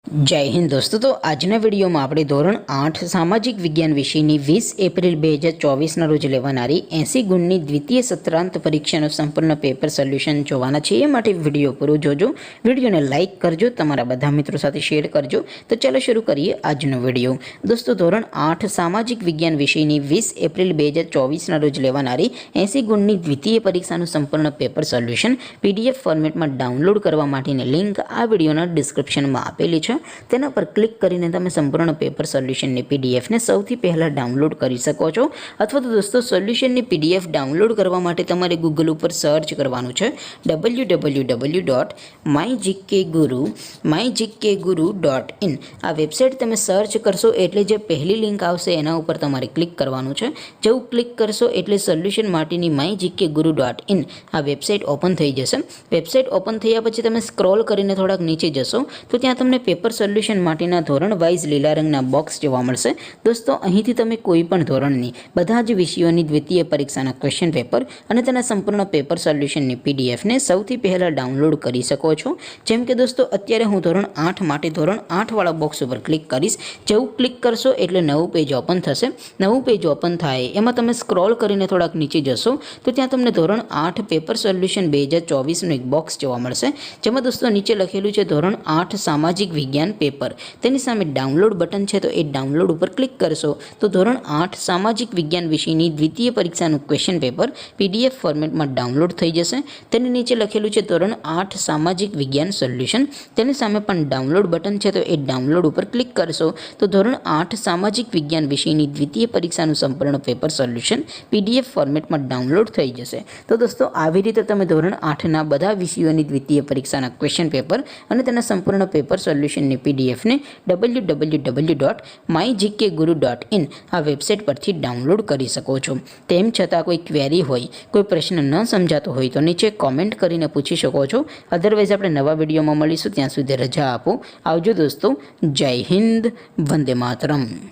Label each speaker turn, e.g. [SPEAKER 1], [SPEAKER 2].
[SPEAKER 1] जय हिंद दोस्तों। तो आजना वीडियो में આપણે ધોરણ 8 સામાજિક વિજ્ઞાન વિષયની 20 એપ્રિલ 2024 ના રોજ લેવાનારી 80 ગુણની દ્વિતીય સત્રાંત પરીક્ષાનું સંપૂર્ણ પેપર સોલ્યુશન જોવાના છે। એ માટે વિડિયો પૂરો જોજો, વિડિયોને લાઈક કરજો, તમારા બધા મિત્રો સાથે શેર કરજો। તો ચાલો શરૂ કરીએ આજનો વિડિયો। દોસ્તો ધોરણ 8 સામાજિક વિજ્ઞાન વિષયની 20 એપ્રિલ 2024 ના રોજ લેવાનારી 80 ગુણની દ્વિતીય પરીક્ષાનું સંપૂર્ણ પેપર સોલ્યુશન PDF ફોર્મેટમાં ડાઉનલોડ કરવા માટેની લિંક આ વિડિયોના ડિસ્ક્રિપ્શનમાં આપેલી છે। તેના પર ક્લિક કરીને તમે સંપૂર્ણ પેપર સોલ્યુશનની PDF ને સૌથી પહેલા ડાઉનલોડ કરી શકો છો। અથવા તો દોસ્તો સોલ્યુશનની PDF ડાઉનલોડ કરવા માટે તમારે ગૂગલ ઉપર સર્ચ કરવાનું છે www.mygkguru.in। આ વેબસાઇટ તમે સર્ચ કરશો એટલે જે પહેલી લિંક આવશે એના ઉપર તમારે ક્લિક કરવાનું છે। જેવું ક્લિક કરશો એટલે સોલ્યુશન માટેની mygkguru.in આ વેબસાઇટ ઓપન થઈ જશે। વેબસાઇટ ઓપન થયા પછી તમે સ્ક્રોલ કરીને થોડાક નીચે જશો તો ત્યાં તમને પેપર સોલ્યુશન માટેના ધોરણ વાઇઝ લીલા રંગના બોક્સ જોવા મળશે। દોસ્તો અહીંથી તમે કોઈ પણ ધોરણની બધા જ વિષયોની દ્વિતીય પરીક્ષાના ક્વેશ્ચન પેપર અને તેના સંપૂર્ણ પેપર સોલ્યુશનની PDF ને સૌથી પહેલા ડાઉનલોડ કરી શકો છો। જેમ કે દોસ્તો અત્યારે હું ધોરણ 8 માટે ધોરણ 8 વાળા બોક્સ ઉપર ક્લિક કરીશ। જેવું ક્લિક કરશો એટલે નવું પેજ ઓપન થશે। નવું પેજ ઓપન થાય એમાં તમે સ્ક્રોલ કરીને થોડાક નીચે જશો તો ત્યાં તમને ધોરણ 8 પેપર સોલ્યુશન 2024 નું એક બોક્સ જોવા મળશે। જેમાં દોસ્તો નીચે લખેલું છે ધોરણ 8 સામાજિક વિજ્ઞાન પેપર। તેની સામે ડાઉનલોડ બટન છે તો એ ડાઉનલોડ ઉપર ક્લિક કરશો તો ધોરણ 8 સામાજિક વિજ્ઞાન વિષયની દ્વિતીય પરીક્ષાનું ક્વેશ્ચન પેપર PDF ફોર્મેટમાં ડાઉનલોડ થઈ જશે। તેની નીચે લખેલું છે ધોરણ 8 સામાજિક વિજ્ઞાન સોલ્યુશન। તેની સામે પણ ડાઉનલોડ બટન છે તો એ ડાઉનલોડ ઉપર ક્લિક કરશો તો ધોરણ 8 સામાજિક વિજ્ઞાન વિષયની દ્વિતીય પરીક્ષાનું સંપૂર્ણ પેપર સોલ્યુશન PDF ફોર્મેટમાં ડાઉનલોડ થઈ જશે। તો દોસ્તો આવી રીતે તમે ધોરણ 8ના બધા વિષયોની દ્વિતીય પરીક્ષાના ક્વેશ્ચન પેપર અને તેના સંપૂર્ણ પેપર સોલ્યુશનની PDF ને www.mygkguru.in આ વેબસાઇટ પરથી ડાઉનલોડ કરી શકો છો। તેમ છતાં કોઈ ક્વેરી હોય, કોઈ પ્રશ્ન ન સમજાતો હોય તો નીચે કોમેન્ટ કરીને પૂછી શકો છો। અધરવાઇઝ આપણે નવા વિડીયોમાં મળીશું, ત્યાં સુધી રજા આપો। આવજો દોસ્તો। જય હિન્દ, વંદે માતરમ।